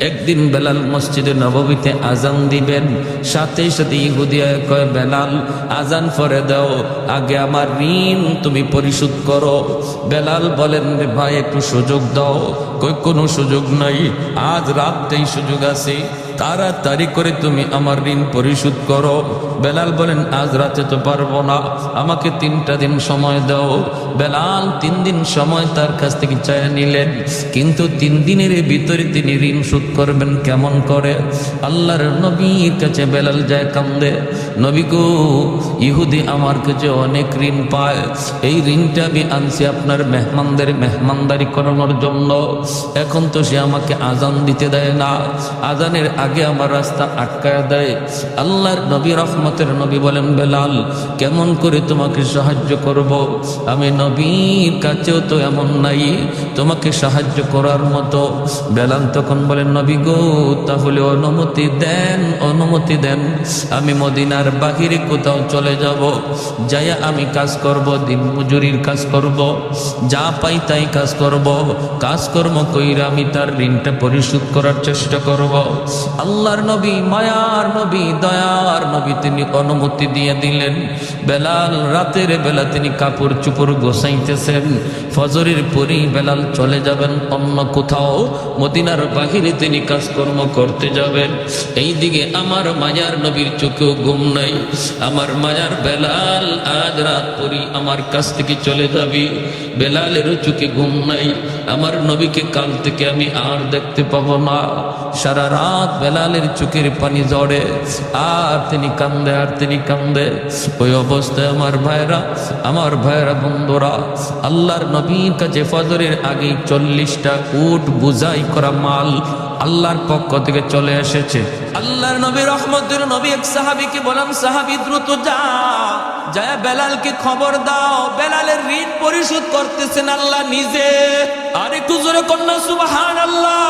একদিন বেলাল মসজিদে নববীতে আজান দিবেন, সাথে সাথে ইহুদিয়া কয়, বেলাল আজান পরে দাও, আগে আমার ঋণ তুমি পরিশোধ করো। বেলাল বলেন, রে ভাই একটু সুযোগ দাও। কই কোনো সুযোগ নাই, আজ রাতটাই সুযোগ আছে, তাড়াতাড়ি করে তুমি আমার ঋণ পরিশোধ করো। বেলাল বলেন, আজ রাতে তো পারবো না, আমাকে 3টা দিন সময় দাও। বেলাল 3 দিন সময় তার কাছ থেকে চায় নিলেন, কিন্তু 3 দিনের ভিতরে তিনি ঋণ শোধ করবেন কেমন করে? আল্লাহর নবীর কাছে বেলাল যায় কান্দে, নবী গো, ইহুদি আমার কাছে অনেক ঋণ পায়, এই ঋণটা আমি আনছি আপনার মেহমানদের মেহমানদারি করানোর জন্য। এখন তো সে আমাকে আজান দিতে দেয় না, আজানের আগে আমার রাস্তা আটকায় দেয়। আল্লাহর নবী রহমতের নবী বলেন, বেলাল কেমন করে তোমাকে সাহায্য করব? আমি নবীর কাছেও তো এমন নাই তোমাকে সাহায্য করার মতো। বেলাল তখন বলেন, নবী গো, তাহলে অনুমতি দেন, অনুমতি দেন, আমি মদিনার বাহিরে কোথাও চলে যাব, যাইয়া আমি কাজ করব, দিন মজুরির কাজ করব, যা পাই তাই কাজ করব, কাজকর্ম কইরা আমি তার ঋণটা পরিশোধ করার চেষ্টা করব। আল্লাহর নবী, মায়ার নবী, দয়ার নবী, তিনি অনুমতি দিয়ে দিলেন। বেলাল রাতের বেলা তিনি কাপড় চোপড় গোছাইতেছেন, ফজরের পরেই বেলাল চলে যাবেন অন্য কোথাও, মদিনার বাহিরে তিনি কাজকর্ম করতে যাবেন। এইদিকে আমার মায়ার নবীর চোখেও ঘুম নাই, আমার মায়ার বেলাল আজ রাত পরি আমার কাছ থেকে চলে যাবি, বেলালেরও চোখে ঘুম নাই, আমার নবীকে কাল থেকে আমি আর দেখতে পাবো না। সারা রাত বেলালের চোখের পানি ঝরে, আর তিনি কান্দে, আর তিনি কান্দে। ওই অবস্থায় আমার ভাইরা বন্ধুরা, আল্লাহর নবীর কাছে ফজরের আগে 40টা উট বুঝাই করা মাল আল্লাহর পক্ষ থেকে চলে এসেছে। আল্লাহর নবী রহমতের নবী এক সাহাবীকে বলেন, সাহাবী দ্রুত যায় বেলালকে খবর দাও, বেলালের ঋণ পরিশোধ করতেছেন আল্লাহ নিজে। আর একটু জোরে কন্যা সুবহানাল্লাহ।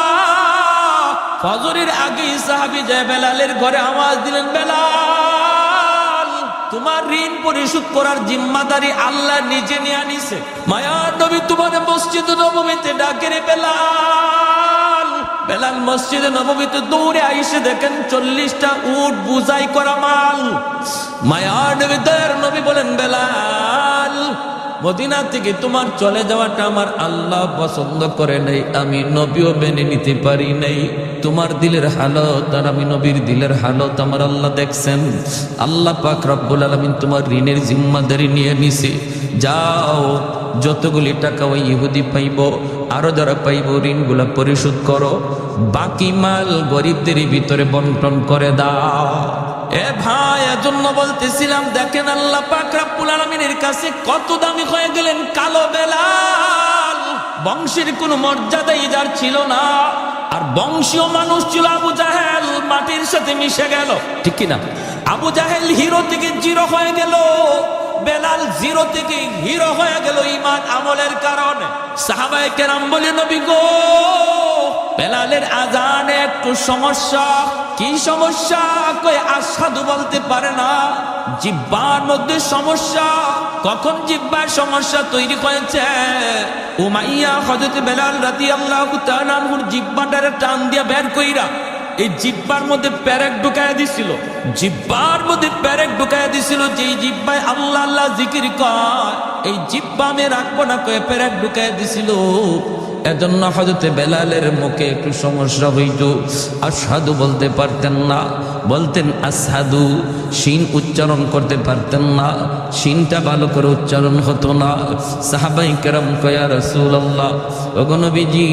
ফজরের আগে সাহাবী যায় বেলালের ঘরে আওয়াজ দিলেন, বেলাল তোমার ঋণ পরিশোধ করার জিম্মাদারি আল্লাহ নিজে নিয়ে আনিছে। মায়ার নবী তোমার মসজিদ নববীতে ডাকে রে বেলাল। বেলাল মসজিদে নববীতে দৌড়ে আইসে দেখেন 40টা উট বুঝাই করা মাল। মায়ার নবী, দয়ার নবী বলেন, বেলাল মদিনা থেকে তোমার চলে যাওয়াটা আমার আল্লাহ পছন্দ করে নাই, আমি নবীও মেনে নিতে পারি নাই। তোমার দিলের হালত আর আমি নবীর দিলের হালত আমার আল্লাহ দেখছেন। আল্লাহ পাক রব্বুল আলামিন তোমার ঋণের জিম্মাদারি নিয়ে নিছে। যাও, যতগুলি টাকা ওই ইহুদি পাইব, আরো যারা পাইব, ঋণগুলা পরিশোধ করো, বাকি মাল গরিবদের ভিতরে বন্টন করে দাও। এ ভাই, এজন্য বলতেছিলাম, দেখেন আল্লাহ পাক রব্বুল আলামিনের কাছে কত দামি হয়ে গেলেন কালো বেলাল। বংশের কোনো মর্যাদাই যার ছিল না, আর বংশীয় মানুষ ছিল আবু জাহেল, মাটির সাথে মিশে গেল, ঠিক কিনা? আবু জাহেল হিরো থেকে জিরো হয়ে গেল, বেলাল জিরো থেকে হিরো হয়ে গেল ঈমান আমলের কারণে। সাহাবায়ে কেরাম বলে, নবী গো, বেলালের আজানে একটু সমস্যা। কি সমস্যা? কই আশহাদু বলতে পারে না, জিহ্বার মধ্যে সমস্যা। কখন জিহ্বার সমস্যা তৈরি হয়েছে? উমাইয়া হযরত বেলাল রাদিয়াল্লাহু তাআলা আনহুর জিহ্বাটারে টান দিয়া বের কইরা এই জিহ্বার মধ্যে পেরেক ঢুকায়া দিছিল, জিহ্বার মধ্যে পেরেক ঢুকায়া দিছিল। যেই জিহ্বায় আল্লাহ আল্লাহ জিকির কয়, এই জিহ্বা আমি রাখবো না কয়ে পেরেক ঢুকায়া দিছিল। এজন্য হযরত বেলালের মুখে একটু সমস্যা হইত, আশহাদু বলতে পারতেন না, বলতেন আসহাদু, শিন উচ্চারণ করতে পারতেন না, শিনটা ভালো করে উচ্চারণ হতো না। সাহাবায়ে কেরাম কয়, ইয়া রাসূলুল্লাহ, ওগো নবীজি,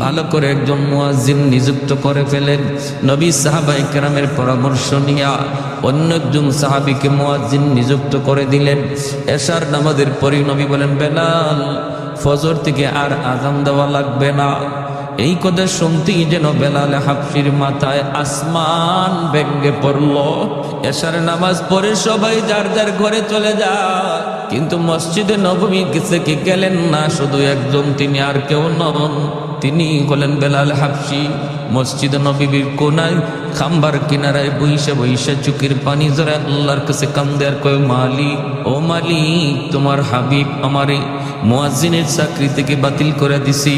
ভালো করে একজন মুয়াজ্জিন নিযুক্ত করে ফেলেন। নবী সাহাবায়ে কেরামের পরামর্শ নিয়া অন্য একজন সাহাবীকে মুয়াজ্জিন নিযুক্ত করে দিলেন। এশার নামাজের পরে নবী বলেন, বেলাল ফজর থেকে আর আযান দেওয়া লাগবে না। এই কথা শুনতেই যেন বেলাল হাবশির মাথায় আসমান ভেঙে পড়ল। এশার নামাজ পড়ে সবাই যার যার ঘরে চলে যায়, কিন্তু মসজিদে নববী থেকে গেলেন না শুধু একজন, তিনি আর কেউ নন, তিনি হলেন বেলাল হাবশি। মসজিদে নববীর কোনায় খাম্বার কিনারায় বইসে বইসে চোখের পানি জড়ায় আল্লাহর কাছে কান্দে আর কয়, মালিক, ও মালিক, তোমার হাবিব আমারে মুয়াজ্জিনের চাকরি থেকে বাতিল করে দিছি,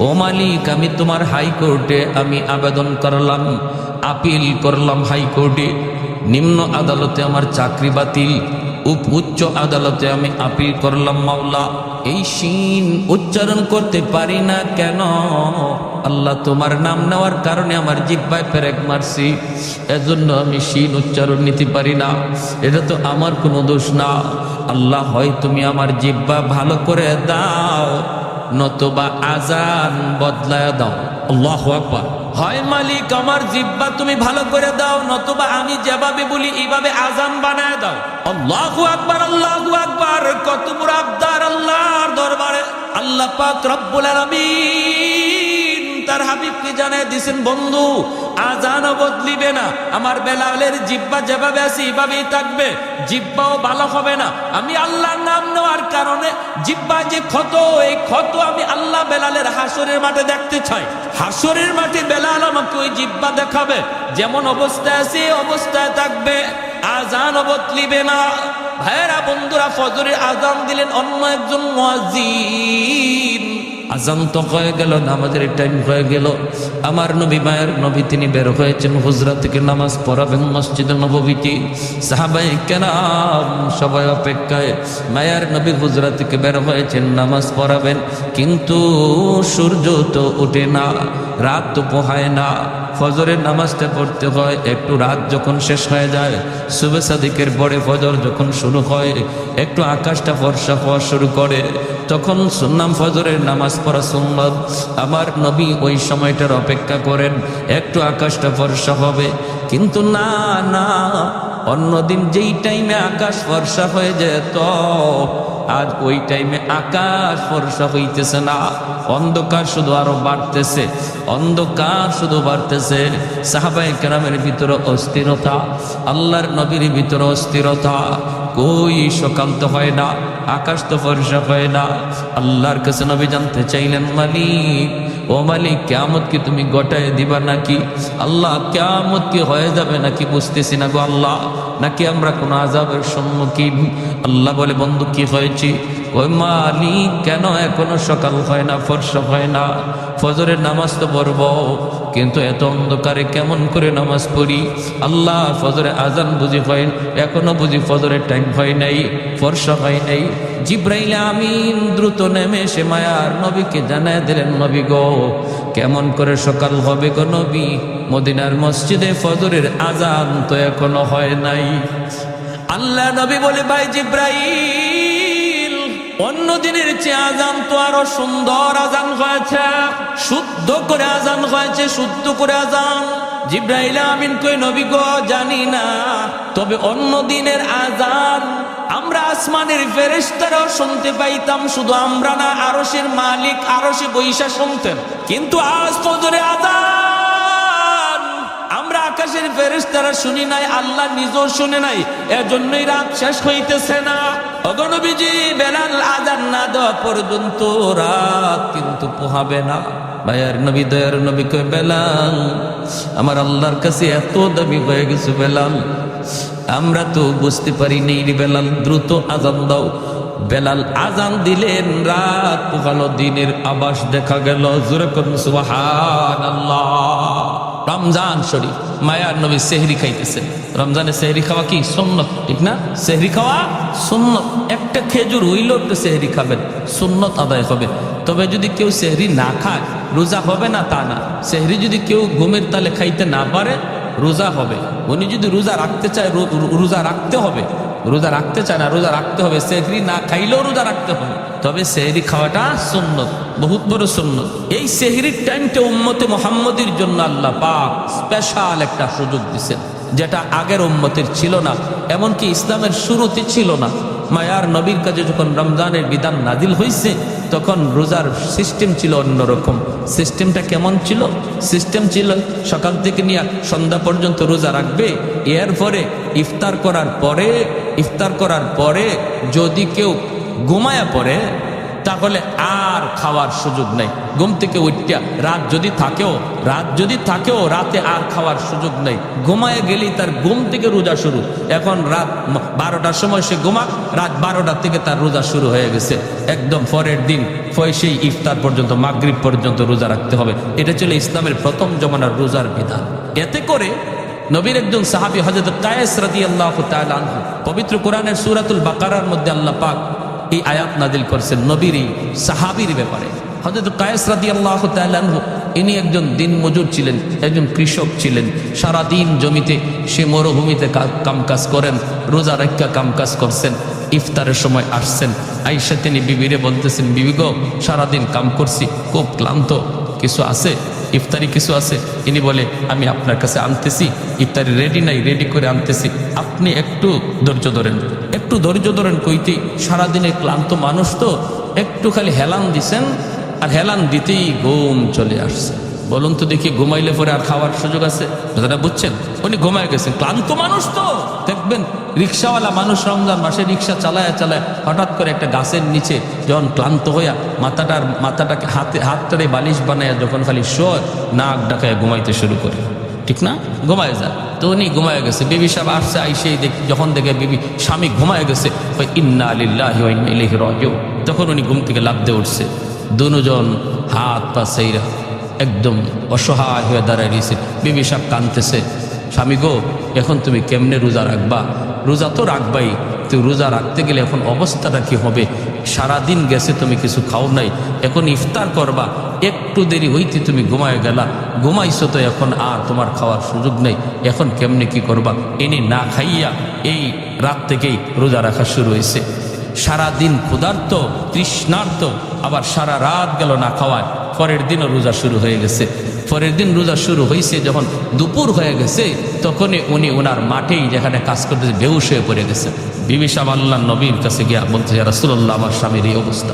ও মালিক, আমি তোমার হাইকোর্টে আমি আবেদন করলাম, আপিল করলাম হাইকোর্টে, নিম্ন আদালতে আমার চাকরি বাতিল, উচ্চ আদালতে আমি আপিল করলাম মাওলা, এই শিন উচ্চারণ করতে পারি না কেন? আল্লাহ, তোমার নাম নেওয়ার কারণে আমার জিহ্বায় পেরেক মারছি, এজন্য আমি শিন উচ্চারণ নিতে পারি না। এটা তো আমার কোনো দোষ না। আল্লাহ, হয় তুমি আমার জিহ্বা ভালো করে দাও, নতুবা আজান বদলায় দাও। আল্লাহু আকবার। হয় মালিক আমার জিহ্বা তুমি ভালো করে দাও, নতুবা আমি যেভাবে বলি এইভাবে আজান বানায় দাও। আল্লাহু আকবার, আল্লাহু আকবার। কত বড় আবদার আল্লাহর দরবারে। আল্লাহ পাক রব্বুল আলামিন তার হাবিবকে জানায় দিয়েছেন, বন্ধু আজানও বদলিবে না, আমার বেলালের জিহ্বা যেভাবে আছে এইভাবেই থাকবে, জিহ্বাও ভালো হবে না। আমি আল্লাহর নাম নেওয়ার কারণে জিহ্বা যে ক্ষত, এই ক্ষত আমি আল্লাহ বেলালের হাসরের মাঠে দেখতে চাই। হাসরের মাঠে বেলাল আমাকে ওই জিহ্বা দেখাবে, যেমন অবস্থায় আছে অবস্থায় থাকবে, আজানও বদলিবে না। ভাইরা বন্ধুরা, ফজরের আজান দিলেন অন্য একজন মুয়াজ্জিন। আজান তো হয়ে গেল, নামাজের টাইম হয়ে গেল। আমার নবী, মায়ের নবী, তিনি বের হয়েছেন হুজরা থেকে নামাজ পড়াবেন মসজিদে নববীতে। সাহাবায়ে কেরাম সবাই অপেক্ষায়, মায়ের নবী হুজরা থেকে বের হয়েছেন নামাজ পড়াবেন, কিন্তু সূর্য তো ওঠে না, রাত তো পোহায় না। ফজরের নামাজটা পড়তে হয়, একটু রাত যখন শেষ হয়ে যায়, সুবে সাদিকের পরে ফজর যখন শুরু হয়, একটু আকাশটা ফর্সা হওয়া শুরু করে, তখন সুন্নাম ফজরের নামাজ পড়া সুন্নাত। আমার নবী ওই সময়টার অপেক্ষা করেন, একটু আকাশটা ফর্সা হবে। কিন্তু না না, অন্যদিন যেই টাইমে আকাশ ফর্সা হয়ে যেত, আজ ওই টাইমে আকাশ ফর্সা হইতেছে না, অন্ধকার শুধু আরো বাড়তেছে, অন্ধকার শুধু বাড়তেছে। সাহাবায়ে কেরামের ভিতরে অস্থিরতা, আল্লাহর নবীর ভিতরে অস্থিরতা। কই সকাল তো হয় না, আকাশ তো ফর্সা হয় না। আল্লাহর কাছে নবী জানতে চাইলেন, মালিক, ও মালিক, কিয়ামত কি তুমি গোটায় দিবা নাকি? আল্লাহ, কিয়ামত কি হয়ে যাবে নাকি বুঝতেছি না গো আল্লাহ, নাকি আমরা কোন আযাবের সম্মুখীন? আল্লাহ বলে, বন্ধু কি হয়েছে? ওই মালিক, কেন এখনো সকাল হয় না, ফর্সা হয় না? ফজরের নামাজ তো পড়ব, কিন্তু এত অন্ধকারে কেমন করে নামাজ পড়ি? আল্লাহ, ফজরে আজান বুঝি হয়, এখনো বুঝি ফজরের টাইম হয় নাই, ফর্সা হয় নাই। জিব্রাইল আমিন দ্রুত নেমে এসে মায়ার নবীকে জানায় দিলেন, নবী গো, কেমন করে সকাল হবে গো নবী? মদিনার মসজিদে ফজরের আজান তো এখনো হয় নাই। আল্লাহ নবী বলে, ভাই জিব্রাইল, অন্য দিনের চেয়ে আজান তো আরো সুন্দর আজান হয়েছে, শুদ্ধ করে আজান হয়েছে, শুদ্ধ করে আজান। জিব্রাইল আমিন কই, নবী গো, জানি না, তবে অন্য দিনের আজান আমরা আসমানের ফেরেশতারাও শুনতে পাইতাম, শুধু আমরা না, আরশের মালিক আরশে বৈশা শুনতেন। কিন্তু আজ ফজরে আজান আমরা আকাশের ফেরেশতারা শুনি নাই, আল্লাহ নিজেও শুনে নাই, এজন্যই রাত শেষ হইতেছে না। ওগো নবীজি, বেলাল আজান না দেওয়া পর্যন্ত রাত কিন্তু পোহাবে না। ভাইয়ার নবী, দয়ার নবী কয়, বেলাল, আমার আল্লাহর কাছে এত দাবি হয়ে গেছে বেলাল, আমরা তো বুঝতে পারি নেই রে বেলাল, দ্রুত আজান দাও। বেলাল আজান দিলেন, রাত পোহালো, দিনের আভাস দেখা গেল। জোরে করুন সুবহানাল্লাহ। রমজান শরীফ, মায়ার নবী সেহরি খাইতেছেন। রমজানে সেহরি খাওয়া কি সুন্নত, ঠিক না? সেহরি খাওয়া সুন্নত। একটা খেজুর হইল একটু সেহরি খাবেন, সুন্নত আদায় হবে। তবে যদি কেউ সেহরি না খায়, রোজা হবে না তা না। সেহরি যদি কেউ ঘুমের তালে খাইতে না পারে, রোজা হবে। উনি যদি রোজা রাখতে চায়, রোজা রাখতে হবে। রোজা রাখতে চায় না, রোজা রাখতে হবে। সেহরি না খাইলেও রোজা রাখতে হবে, তবে সেহরি খাওয়াটা সুন্নত, বহুত বড় সুন্নত। এই সেহরির টাইমটা উম্মতে মুহাম্মদের জন্য আল্লাহ পাক স্পেশাল একটা সুযোগ দিয়েছেন, যেটা আগের উম্মতের ছিল না, এমনকি ইসলামের শুরুতে ছিল না। মায়ার নবীর কাছে যখন রমজানের বিধান নাজিল হয়েছে, তখন রোজার সিস্টেম ছিল অন্যরকম। সিস্টেমটা কেমন ছিল? সিস্টেম ছিল সকাল থেকে নিয়ে সন্ধ্যা পর্যন্ত রোজা রাখবে, এরপরে ইফতার করার পরে যদি কেউ ঘুমায়া পড়ে, তাহলে আর খাওয়ার সুযোগ নেই। ঘুম থেকে উঠিয়া রাত যদি থাকেও রাত যদি থাকেও রাতে আর খাওয়ার সুযোগ নেই, ঘুমায় গেলেই তার ঘুম থেকে রোজা শুরু। এখন রাত 12টার সময় সে ঘুমাক, রাত 12টার থেকে তার রোজা শুরু হয়ে গেছে, একদম পরের দিন সেই ইফতার পর্যন্ত, মাগরিব পর্যন্ত রোজা রাখতে হবে। এটা ছিল ইসলামের প্রথম জমানার রোজার বিধান। এতে করে নবীর একজন সাহাবী হযরত কায়েস রাদিয়াল্লাহু তাআলা আনহু, পবিত্র কোরআনের সূরাতুল বাকারার মধ্যে আল্লাহ পাক এই আয়াত নাজিল করেছেন নবীর এই সাহাবীর ব্যাপারে। হযরত কায়েস রাদিয়াল্লাহু তাআলা আনহু ইনি একজন দিনমজুর ছিলেন, একজন কৃষক ছিলেন। সারাদিন জমিতে সে মরুভূমিতে কামকাজ করেন, রোজা রাখা কামকাজ করছেন। ইফতারের সময় আসছেন, আয়েশা তিনি বিবিরে বলতেছেন, বিবি গো সারাদিন কাম করছি, খুব ক্লান্ত, কিছু আছে ইফতারি কিছু আছে? ইনি বলে আমি আপনার কাছে আনতেছি, ইফতারি রেডি নাই, রেডি করে আনতেছি, আপনি একটু ধৈর্য ধরেন, একটু ধৈর্য ধরেন। কইতেই সারাদিনের ক্লান্ত মানুষ তো একটু খালি হেলান দিছেন, আর হেলান দিতেই ঘুম চলে আসছে। বলুন তো দেখি, ঘুমাইলে পরে আর খাওয়ার সুযোগ আছে? কথাটা বুঝছেন? উনি ঘুমায় গেছেন, ক্লান্ত মানুষ তো। দেখবেন রিক্সাওয়ালা মানুষ রমজান মাসে রিক্সা চালায় চালায় হঠাৎ করে একটা গাছের নিচে যখন ক্লান্ত হইয়া মাথাটাকে হাতটারে বালিশ বানায় যখন খালি শোয়, নাক ডাকায় ঘুমাইতে শুরু করে, ঠিক না? ঘুমায় যায়। তো উনি ঘুমায় গেছে। বিবি সাহেব আসছে, আইসেই যখন দেখে বিবি স্বামী ঘুমায় গেছে, ইন্না লিল্লাহি ওয়া ইন্না ইলাইহি রাজিউন, তখন উনি ঘুম থেকে লাফ দিয়ে উঠছে। দুজন হাত পা সেইরা একদম অসহায় হয়ে দাঁড়ায় রয়েছে। বিবি সাহেব কাঁদতেছে, স্বামী গো এখন তুমি কেমনে রোজা রাখবা? রোজা তো রাখবাই, তুই রোজা রাখতে গেলে এখন অবস্থাটা কি হবে? সারাদিন গেছে তুমি কিছু খাও নাই, এখন ইফতার করবা, একটু দেরি হইতে তুমি ঘুমায় গেলা, ঘুমাইছো তো এখন আর তোমার খাওয়ার সুযোগ নেই, এখন কেমনে কি করবা? এনে না খাইয়া এই রাত থেকেই রোজা রাখা শুরু হয়েছে। সারাদিন ক্ষুধার্ত তৃষ্ণার্ত, আবার সারা রাত গেল না খাওয়ায়। পরের দিনও রোজা শুরু হয়ে গেছে। পরের দিন রোজা শুরু হয়েছে, যখন দুপুর হয়ে গেছে তখনই উনি ওনার মাঠেই যেখানে কাজ করতেছে বেহুশ হয়ে পড়ে গেছে। বিবি সাহেব আল্লাহর নবীর কাছে গিয়া বলছে, ইয়া রাসূলুল্লাহ আমার স্বামীর এই অবস্থা।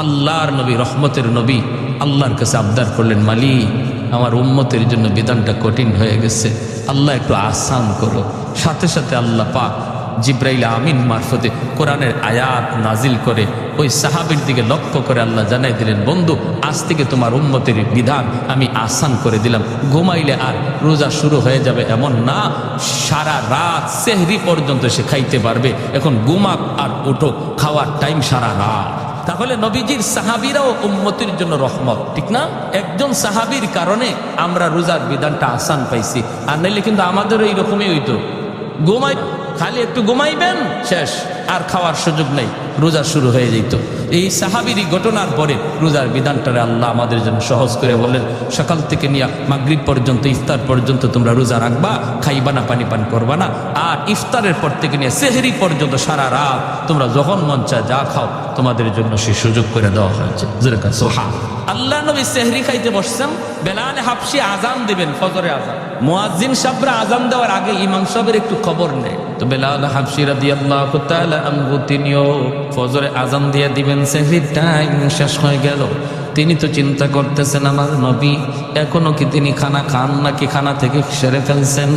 আল্লাহর নবী, রহমতের নবী আল্লাহর কাছে আবদার করলেন, মালিক আমার উম্মতের জন্য বিধানটা কঠিন হয়ে গেছে, আল্লাহ একটু আসান করো। সাথে সাথে আল্লাহ পাক জিব্রাইল আমিন মারফতে কোরআনের আয়াত নাজিল করে ওই সাহাবীর দিকে লক্ষ্য করে আল্লাহ জানাই দিলেন, বন্ধু আজ থেকে তোমার উম্মতের বিধান আমি আসান করে দিলাম। ঘুমাইলে আর রোজা শুরু হয়ে যাবে এমন না, সারা রাত সেহরি পর্যন্ত সে খাইতে পারবে। এখন ঘুমাক আর উঠো, খাওয়ার টাইম সারা রাত। তাহলে নবীজির সাহাবীরাও উম্মতির জন্য রহমত, ঠিক না? একজন সাহাবীর কারণে আমরা রোজার বিধানটা আসান পাইছি, আর নাইলে কিন্তু আমাদেরও এইরকমই হইতো। ঘুমাই খালি একটু ঘুমাইবেন, শেষ, আর খাওয়ার সুযোগ নেই, রোজা শুরু হয়ে যেত। এই সাহাবীরই ঘটনার পরে রোজার বিধানটারে আল্লাহ আমাদের জন্য সহজ করে বললেন, সকাল থেকে নিয়ে মাগরিব পর্যন্ত, ইফতার পর্যন্ত তোমরা রোজা রাখবা, খাইবা না, পানি পান করবা না। আর ইফতারের পর থেকে নিয়ে সেহরি পর্যন্ত সারা রাত তোমরা যখন মন চায় যা খাও, তোমাদের জন্য সে সুযোগ করে দেওয়া হয়েছে। আল্লাহ নবী সেহরি খাইতে বসছেন, বেলাল হাবশি আজান দিবেন, ফজরে আজান। মুয়াজ্জিন সাহেবরা আজান দেওয়ার আগে ইমাম সাহেবের একটু খবর নেই। তো বেলাল হাবশি রাদিয়াল্লাহু তাআলা আনহু তিনিও ফজরে আজান দিয়ে দিবেন, সেহরির টাইম শেষ হয়ে গেল। তিনি তো চিন্তা করতেছেন, আমার নবী এখনো কি তিনি খানা খান নাকি খানা থেকে সেরে ফেলছেন,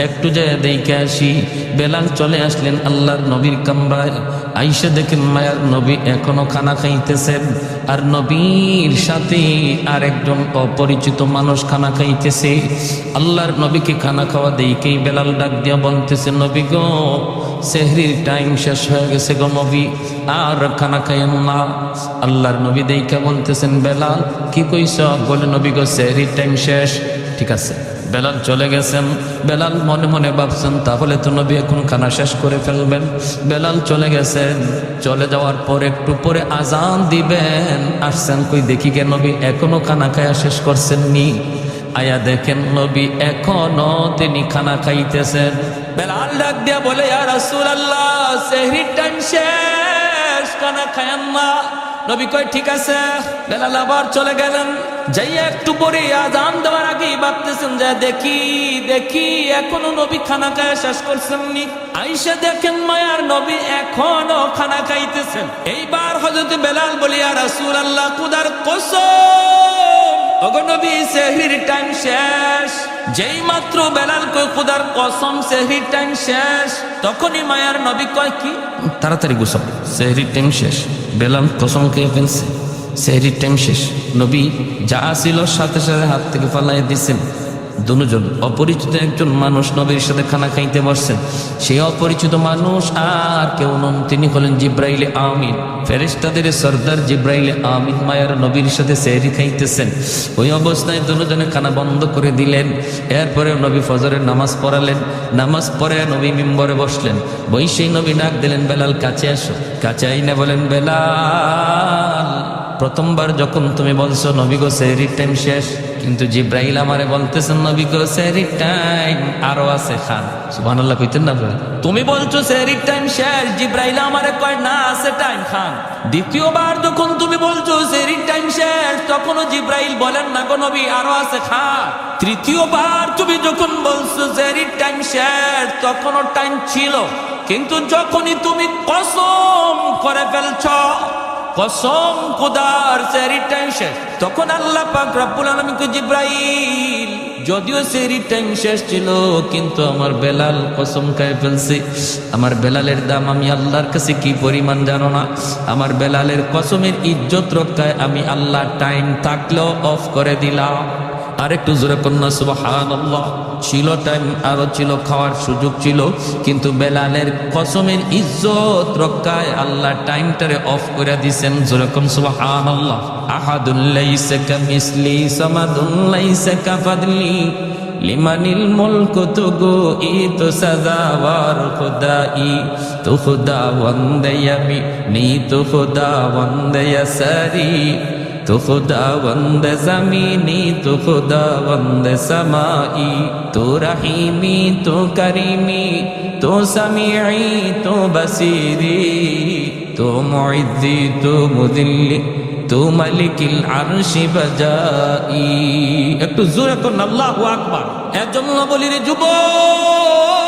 একটু যায় দেখে আসি। বেলাল চলে আসলেন আল্লাহর নবীর কামরায়, আইসা দেখেন মায়ার নবী এখনো খানা খাইতেছেন, আর নবীর সাথে আর একজন অপরিচিত মানুষ খানা খাইতেছে। আল্লাহর নবীকে খানা খাওয়া দেখেই বেলাল ডাক দিয়া বলতেছে, নবী গো সেহরির টাইম শেষ হয়ে গেছে গো নবী, আর খানা খাইয়েন না। আল্লাহর নবী দেখে বলতেছেন, বেলাল কি কইস? বলে, নবী গো সেহরির টাইম শেষ। ঠিক আছে, বেলাল চলে গেছেন। বেলাল মনে মনে ভাবছেন, তাহলে তো নবী এখন খানা শেষ করে ফেলবেন। বেলাল চলে গেছেন, চলে যাওয়ার পর একটু পরে আজান দিবেন, আসছেন কই দেখি কে নবী এখনো খানা খায়া শেষ করছেননি। আয়া দেখেন নবী এখনো তিনি খানা খাইতেছেন। বেলাল ডাক দিয়া বলে, ইয়া রাসূলুল্লাহ সেহরির টাইম শেষ, খানা খায়ান না। নবী কয় ঠিক আছে। বেলাল আবার চলে গেলেন, যাইয়া একটু পরে আজান দেওয়ার আগেই ভাবতেছেন যে দেখি দেখি এখনো নবী খানা খায়া শেষ করছেননি। আইসা দেখেন মায়ার নবী এখনো খানা খাইতেছেন। এইবার হযরত বেলাল বলি, ইয়া রাসূলুল্লাহ খোদার কসম, ওগো নবী সেহরির টাইম শেষ। যেই মাত্র বেলাল কয় খোদার কসম সেহরির টাইম শেষ, তখনই মায়ার নবী কয় কি, তাড়াতাড়ি গোসল, সেহরির টাইম শেষ। বেলাল কসম খেয়ে ফেলছে, সেহরির টাইম শেষ, নবী যা ছিল সাথে সাথে হাত থেকে ফালাই দিচ্ছেন। দুজন অপরিচিত একজন মানুষ নবীর সাথে খানা খাইতে বসছেন। সেই অপরিচিত মানুষ আর কেউ নন, তিনি হলেন জিব্রাইলে আমিন, ফেরেশতাদের সর্দার জিব্রাইলে আমিন মায়ার নবীর সাথে সেহরি খাইতেছেন। ওই অবস্থায় দুজনে খানা বন্ধ করে দিলেন। এরপরে নবী ফজরের নামাজ পড়ালেন। নামাজ পড়ে নবী মিম্বরে বসলেন। বৈশেই নবী ডাক দিলেন, বেলাল কাছে আসো। কাছে আইনে বলেন, বেলাল, প্রথমবার যখন তুমি বলছো নবী গো সেহরির টাইম শেষ, কিন্তু জিব্রাইল আমারে বলতেছেন নবী গো সেহরির টাইম আরো আছে, খান। সুবহানাল্লাহ কইতেন না আপনারা? তুমি বলছো সেহরির টাইম শেষ, জিব্রাইল আমারে কয় না আছে টাইম, খান। দ্বিতীয়বার যখন তুমি বলছো সেহরির টাইম শেষ, তখনও জিব্রাইল বলেন না গো নবী আরো আছে, খান। তৃতীয়বার তুমি যখন বলছো সেহরির টাইম শেষ, তখনও টাইম ছিল, কিন্তু যখনই তুমি কসম করে ফেলছো, কসম খোদার সেহরির টাইম শেষ, তখন আল্লাহ পাক রব্বুল আলামিন কে জিব্রাইল, যদিও সেহরির টাইম শেষ ছিল, কিন্তু আমার বেলাল কসম খায় ফেলছে। আমার বেলালের দাম আমি আল্লাহর কাছে কি পরিমাণ জানো না? আমার বেলালের কসমের ইজ্জত রক্ষায় আমি আল্লাহ টাইম থাকলেও অফ করে দিলাম। আরেকটু জোরে কন্যা সুবহানাল্লাহ। ছিল টাইম, আরো ছিল, খাওয়ার সুযোগ ছিল, কিন্তু বেলালের কসমের ইজ্জত রক্ষায় আল্লাহ টাইমটারে অফ করে দিয়েছেন। জোরে কোন সুবহানাল্লাহ। আহাদুল লাইসা কামিসলি সামাদুল লাইসা কাফাদলি লিমানিল মুলকু তুগু ই তো সাজাওয়ার খুদাই তো খুদা ওয়ান্দায়ামি নি তো খুদা ওয়ান্দায়াসারি তো খুদাবন্দ জমিনি তো খুদাবন্দ সমাই তো রহিমি তো করিমি তো সমিঈ তো বসিরি তো মুইজ্জি তো মুদিল্লি তো মালিকিল আরশি বাজাই। একটু জোরে করুন আল্লাহু আকবার। এজন্য বলি রে যুবক,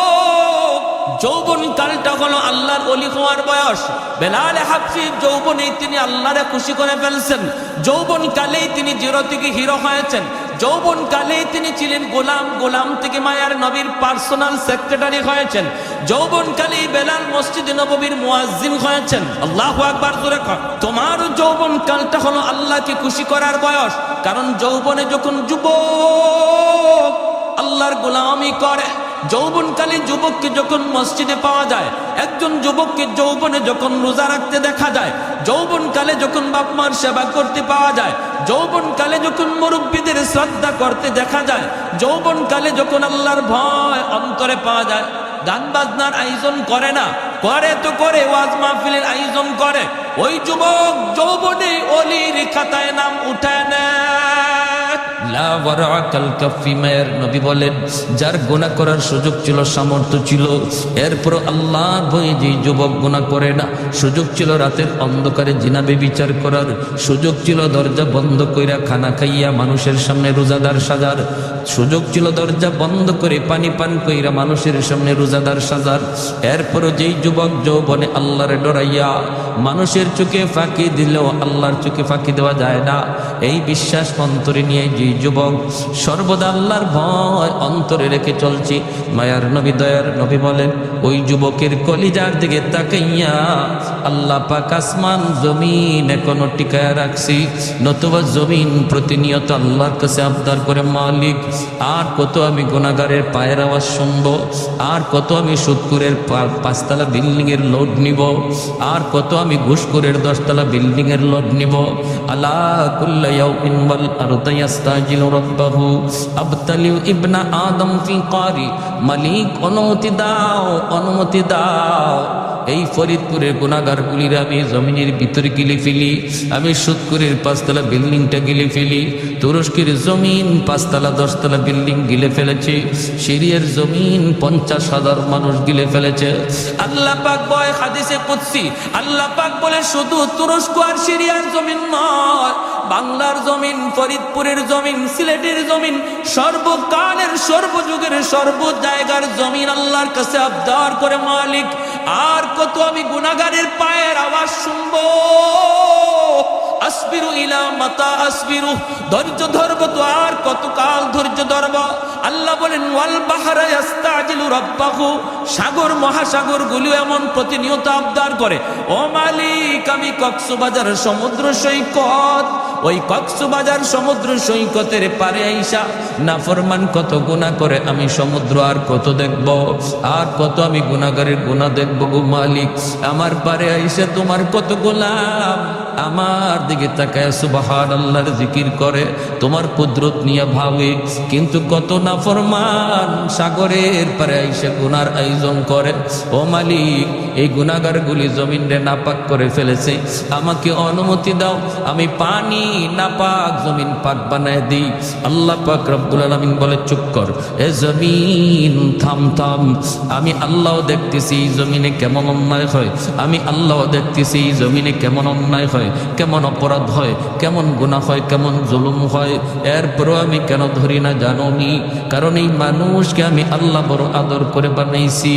যৌবন কালটা হলো আল্লাহর ওলি হওয়ার বয়স। বেলাল হাবশী যৌবনে তিনি আল্লাহরে খুশি করে ফেলছেন। যৌবন কালেই তিনি জিরো থেকে হিরো হয়েছেন। যৌবন কালেই তিনি ছিলেন গোলাম, গোলাম থেকে মায়ার নবীর পার্সোনাল সেক্রেটারি হয়েছেন। যৌবন কালেই বেলাল মসজিদে নববীর মুয়াজ্জিন হয়েছেন। আল্লাহু আকবার জোরে কর। তোমার যৌবন কালটা হলো আল্লাহকে খুশি করার বয়স। কারণ যৌবনে যখন যুবক আল্লাহর গোলামি করে, যৌবনকালে যুবককে যখন মসজিদে পাওয়া যায়, একজন যুবককে যৌবনে যখন রোজা রাখতে দেখা যায়, যৌবনকালে যখন বাপ মার সেবা করতে পাওয়া যায়, যৌবনকালে যখন মুরব্বীদের শ্রদ্ধা করতে দেখা যায়, যৌবনকালে যখন আল্লাহর ভয় অন্তরে পাওয়া যায়, গান বাজনার আয়োজন করে না, করে তো করে ওয়াজ মাহফিলের আয়োজন করে, ওই যুবক যৌবনে ওলির খাতায় নাম উঠায় নেয়। লা ওয়ারাকাল কাফি, মায়ের নবী বলেন যার গুনাহ করার সুযোগ ছিল, সামর্থ্য ছিল, এরপর আল্লাহর ভয়ে যে যুবক গুনাহ করে না, সুযোগ ছিল রাতের অন্ধকারে জিনা ব্যভিচার করার, সুযোগ ছিল দরজা বন্ধ কইরা খানা খাইয়া মানুষের সামনে রোজাদার সাজার, সুযোগ ছিল দরজা বন্ধ করে পানি পান কইরা মানুষের সামনে রোজাদার সাজার, এরপর যেই যুবক যৌবনে আল্লাহরে ডরাইয়া মানুষের চোখে ফাঁকি দিলেও আল্লাহর চোখে ফাঁকি দেওয়া যায় না, এই বিশ্বাস অন্তরে নিয়ে যে যুবক সর্বদা আল্লাহর ভয় অন্তরে রেখে চলছি, মায়ার নবী দয়ার নবী বলেন ওই যুবকের কলিজার দিকে তাকাইয়া আল্লাহ পাক আসমান জমিন এখনো টিকায়া রাখছি, নতুবা জমিন প্রতিনিয়ত আল্লাহর কাছে আবদার করে, মালিক আর কত আমি গুনাহগারের পায়ের আওয়াজ শুনবো, আর কত আমি সুদখোরের 5তলা বিল্ডিং এর লোড নিব, আর কত আমি ঘুষখোরের 10তলা বিল্ডিং এর লোড নিব। আলা কুল্লা ইয়াউমিন ওয়াল আরদু ইস্তাজিলু রাব্বাহু আবতালিউ ইবনা আদম ফি কারি, মালিক অনুমতি দাও, অনুমতি দাও, এই ফরিদপুরের গুনাহগারগুলির আমি জমিনের ভিতরে গিলে ফেলি, আমি সুদখোরের 5তলা বিল্ডিংটা গিলে ফেলি, তুরস্কের জমিন 5তলা 10তলা বিল্ডিং গিলে ফেলেছে, সিরিয়ার জমিন 50,000 মানুষ গিলে ফেলেছে। আল্লাহ পাক বলে হাদিসে কুদসি, আল্লাহ পাক বলে শুধু তুরস্ক আর সিরিয়ার জমিন নয়, বাংলার জমিন, ফরিদপুরের জমিন, সিলেটের জমিন, সর্বকালের সর্বযুগের সর্ব জায়গার জমিন আল্লাহর কাছে আবদার করে, মালিক আর কত আমি গুনাহগারের পায়ের আওয়াজ শুনবো, আসবিরু ইলা মাতা আসবিরু, ধৈর্য ধরব তো আর কতকাল ধৈর্য ধরব। আল্লাহ বলেন ওয়াল বাহরা ইস্তাজিলু রাব্বাহু, সাগর মহাসাগর গুলো এমন প্রতিনিয়ত আবদার করে, ও মালিক আমি কক্সবাজার সমুদ্র সৈকত, ওই কক্সবাজার সমুদ্র সৈকতের পারে আইসা নাফরমান কত গুনাহ করে, আমি সমুদ্র আর কত দেখব, আর কত আমি গুনাহগারের গুনাহ দেখব গো মালিক। আমার পারে আইসা তোমার কত গোলাম আমার দিকে তাকায় সুবহানাল্লাহর জিকির করে, তোমার কুদরত নিয়ে ভাবে, কিন্তু কত নাফরমান সাগরের পারে আইসা গুনার আয়োজন করে। ও মালিক এই গুনাহগারগুলি জমিনরে নাপাক করে ফেলেছে, আমাকে অনুমতি দাও আমি পানি নাপাক জমিন পাক বানায় দিই। আল্লাহ পাক রব্বুল আলামিন বলে চুপ কর, এ জমিন থাম থাম, আমি আল্লাহ দেখতেছি এই জমিনে কেমন অন্যায় হয়, আমি আল্লাহ দেখতেছি এই জমিনে কেমন অন্যায় হয়, কেমন অপরাধ হয়, কেমন গুনাহ হয়, কেমন জুলুম হয়, এরপরও আমি কেন ধরি না জানো নি? কারণ এই মানুষকে আমি আল্লাহ বড় আদর করে বানাইছি,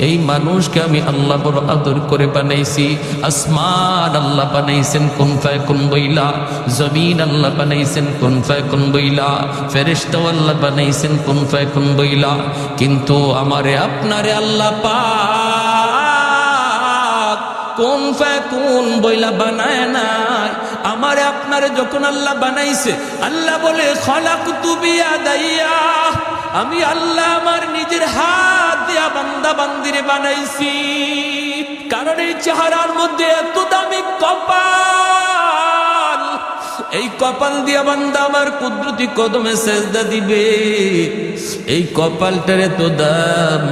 এই মানুষকে আমি আল্লাহ বড় আদর করে বানাইছি। আসমান আল্লাহ বানাইছেন কুন ফায়াকুন বইলা, জমিন আল্লাহ বানাইছেন কুন ফায়াকুন বইলা, ফেরেশতা আল্লাহ বানাইছেন কুন ফায়াকুন বইলা, কিন্তু আমারে আপনারে আল্লাহ পাক কুন ফায়াকুন বইলা বানায় নাই। আমারে আপনারে যখন আল্লাহ বানাইছে, আল্লাহ বলে খলাকতু বিয়াদাইয়া, আমি আল্লাহ আমার নিজের হাত দিয়া বান্দা বান্দিরে বানাইছি। কারণ এই চেহারার মধ্যে এত দামি কপাল, এই কপাল দিয়া বান্দা আমার কুদরতি কদমে সেজদা দিবে। এই কপালটার এত দাম,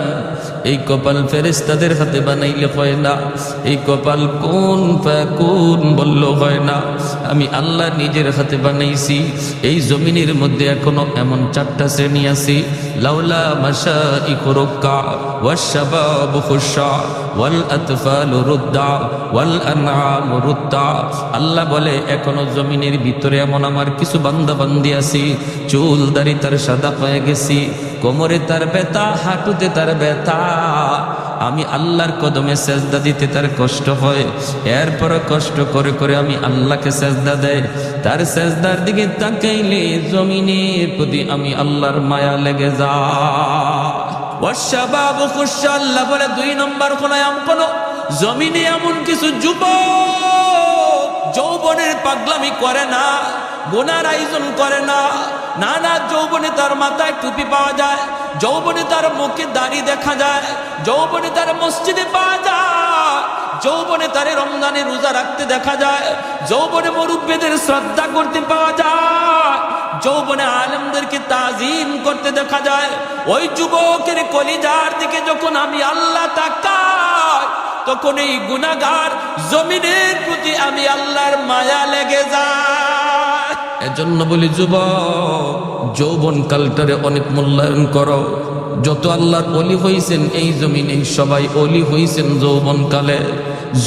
এই কপাল ফেরেশতাদের হাতে বানাইলে হয় না, এই কপাল কোন ফায়াকুন বলল হয় না, আমি আল্লাহ নিজের হাতে বানাইছি। এই জমিনের মধ্যে এখনো এমন 4টা শ্রেণী আছে, লাউলা মাশাইখু রুক্কা ওয়াশ শাবাবু খুশা ওয়াল আতফালু রুদ্দা ওয়াল আনআমু রুদ্দা। আল্লাহ বলে এখনো জমিনের ভিতরে এমন আমার কিছু বান্দা বান্দি আছে, চুল দাড়ি তার সাদা হয়ে গেছি, কোমরে তার ব্যথা, হাঁটুতে তার ব্যথা, আমি আল্লাহর কদমে সেজদা দিতে তার কষ্ট হয়, এরপর কষ্ট করে করে আমি আল্লাহকে সেজদা দেয়। তার সেজদার দিকে তাকাইলে জমিনের প্রতি আমি আল্লাহর মায়া লেগে যায়। ওয়াশাবাবু খুশা, আল্লাহ বলে 2 নম্বর কোন জমিনে এমন কিছু যুবক যৌবনের পাগলামি করে না, গুনার আয়োজন করে না, নানা যৌবনে তার মাথায় টুপি পাওয়া যায়, যৌবনে তার মুখে দাড়ি দেখা যায়, যৌবনে তার মসজিদে পাওয়া যায়, যৌবনে তার রমজানে রোজা রাখতে দেখা যায়, যৌবনে মুরব্বিদের শ্রদ্ধা করতে পাওয়া যায়, যৌবনে আলেমদেরকে তাজিম করতে দেখা যায়। ওই যুবকের কলিজার দিকে যখন আমি আল্লাহ তাকাই, তখন এই গুনাহগার জমিনের প্রতি আমি আল্লাহর মায়া লেগে যায়। এজন্য বলি যুবক, যৌবন কালটারে অনেক মূল্যায়ন করো। যত আল্লাহর ওলি হইছেন এই জমিনে সবাই ওলি হইছেন যৌবনকালে,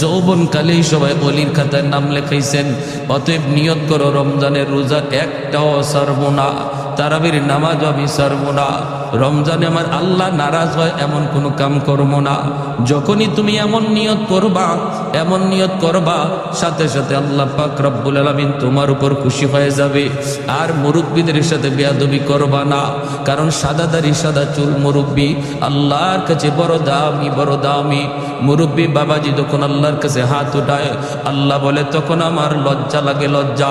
যৌবনকালেই সবাই ওলির খাতায় নাম লেখাইছেন। অতএব নিয়ত করো রমজানের রোজা একটাও ছাড়বো না, তারাবির নামাজ আমি ছাড়বো না, রমজানে আমার আল্লাহ নারাজ হয় এমন কোনো কাম করবো না। যখনই তুমি এমন নিয়ত করবা, এমন নিয়ত করবা, সাথে সাথে আল্লাহ পাক রব্বুল আলামিন তোমার উপর খুশি হয়ে যাবে। আর মুরব্বীদের সাথে বেয়াদবি করবা না, কারণ সাদা দাড়ি সাদা চুল মুরব্বী আল্লাহর কাছে বড় দামি, বড় দামি। মুরব্বী বাবাজি যখন আল্লাহর কাছে হাত উঠায়, আল্লাহ বলে তখন আমার লজ্জা লাগে, লজ্জা।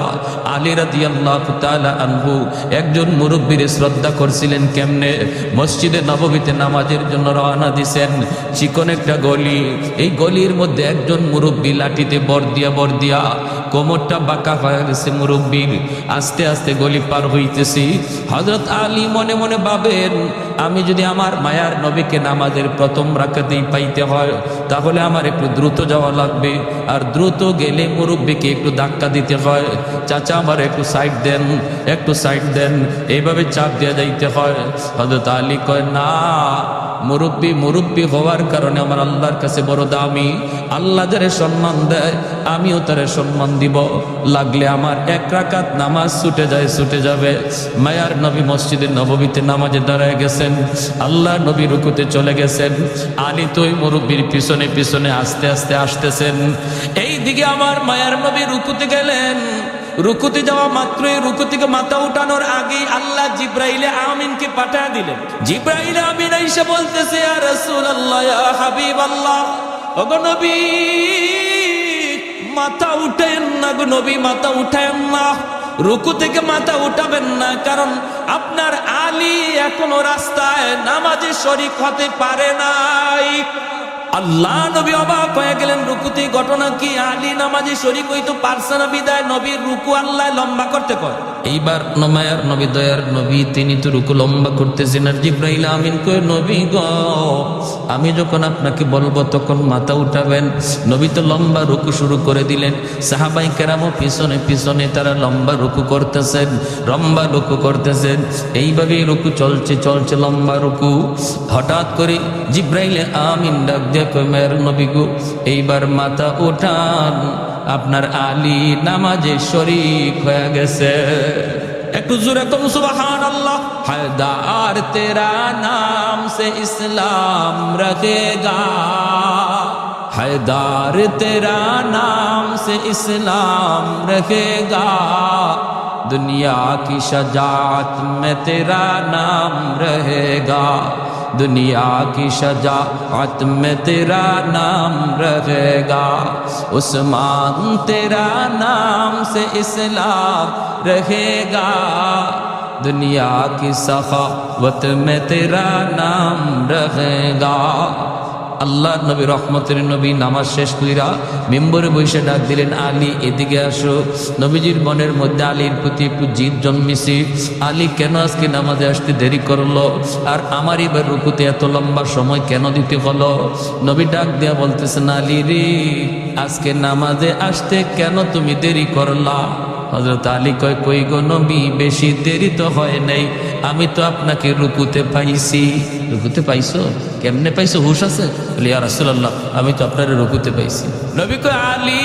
আলী রাদিয়াল্লাহু তাআলা আনহু একজন মুরব্বীর শ্রদ্ধা করছিলেন কেমনে? মসজিদে নববীতে নামাজের জন্য রওনা দিছেন, চিকন একটা গলি, এই গলির মধ্যে একজন মুরব্বী লাঠিতে বর দিয়া কোমরটা বাঁকা হয়ে গেছে মুরব্বীর। আস্তে আস্তে গলি পার হইতেছি, হযরত আলী মনে মনে ভাবেন, আমি যদি আমার মায়ার নবীকে নামাজের প্রথম রাকাতেই পাইতে হয়, তাহলে আমার একটু দ্রুত যাওয়া লাগবে, আর দ্রুত গেলে মুরব্বীকে একটু ধাক্কা দিতে হয়। চাচা আমার একটু সাইড দেন, একটু সাইড দেন, এইভাবে চাপ দিয়ে যাইতে হয়। হযরত আলী কয়, না, মুরব্বী হওয়ার কারণে আমার আল্লাহর কাছে বড় দামি। আল্লাহ যারে সম্মান দেয় আমিও তারে সম্মান দিব, লাগলে আমার 1 রাকাত নামাজ ছুটে যাবে। মায়ার নবী মসজিদে নববীতে নামাজে দাঁড়ায় গেছেন, আল্লাহ নবী রুকুতে চলে গেছেন, আলী তো ওই মুরব্বীর পিছনে পিছনে আস্তে আস্তে আসতেছেন। এই এইদিকে আমার মায়ার নবী রুকুতে গেলেন। রুকুতে যাওয়া মাত্রই রুকু থেকে মাথা উঠানোর আগেই আল্লাহ জিব্রাইলে আমিনকে পাঠিয়ে দিলেন। জিব্রাইলে আমিন আইসা বলতেছে, ইয়া রাসূলুল্লাহ, ইয়া হাবিবাল্লাহ, ওগো নবী মাথা উঠায়েন না গো নবী, মাথা উঠায়েন না, রুকু থেকে মাথা উঠাবেন না, কারণ আপনার আলী এখনো রাস্তায় নামাজে শরীক হতে পারে নাই। আল্লাহ নবী অবাক হয়ে গেলেন, রুকুতে ঘটনা কি? আলী নামাজে শরীক হইতো পারছে না বিদায় নবীর রুকু আল্লাহ লম্বা করতে কয়। এইবার মায়ার নবী দয়ার নবী তিনি তো রুকু লম্বা করতেছেন, আর জিব্রাইল আমিন কয়, নবী গো আমি যখন আপনাকে বলবো তখন মাথা উঠাবেন। নবী তো লম্বা রুকু শুরু করে দিলেন। সাহাবাই কেরামও পিছনে পিছনে তারা লম্বা রুকু করতেছেন, লম্বা রুকু করতেছেন। এইভাবেই রুকু চলছে চলছে লম্বা রুকু। হঠাৎ করে জিব্রাইলে আমিন ডাক দিয়ে কয়, মায়ের নবী গো এইবার মাথা উঠান, আপনার আলী নামাজে শরীক হয়ে গেছে। একটু জোরে কম সুবহানাল্লাহ। হায়দার তেরা নাম সে ইসলাম রখেগা, हैदार तेरा नाम से इस्लाम रखेगा, दुनिया की शजाअत में तेरा नाम रहेगा, दुनिया की शजाअत में तेरा नाम रहेगा, उस्मान तेरा नाम से इस्लाम रहेगा, दुनिया की सखावत में तेरा नाम रहेगा। আল্লাহ নবী রহমতের নবী নামাজ শেষ কইরা মেম্বরে বসে ডাক দিলেন, আলী এদিকে আসো। নবীজির মনের মধ্যে আলীর প্রতি একটু জিদ জন্মেছে। আলী কেন আজকে নামাজে আসতে দেরি করলো, আর আমার এবার রুকুতে এত লম্বা সময় কেন দিতে হলো? নবী ডাক দেয়া বলতেছেন, আলী রে আজকে নামাজে আসতে কেন তুমি দেরি করলা? হযরত আলী কয়, কই গো নবী বেশি দেরি তো হয় নাই, আমি তো আপনাকে রুকুতে পাইছি। রুকুতে পাইছো? কেমনে পাইছো, হুশ আছে? বলি, ইয়া রাসূলুল্লাহ আমি তো আপনার রুকুতে পাইছি। নবী কয়, আলী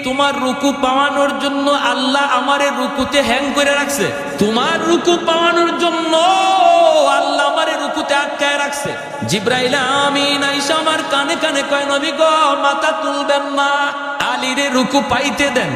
তোমার রুকু পাওয়ানোর জন্য আল্লাহ আমারে রুকুতে হ্যাং করে রাখছে, তোমার রুকু পাওয়ানোর জন্য আল্লাহ আমারে রুকুতে আটকায় রাখছে। জিব্রাইল আমিন আইসা আমার কানে কানে কয়, নবী গো মাথা তুলবেন না, আলীরে রুকু পাইতে দেন।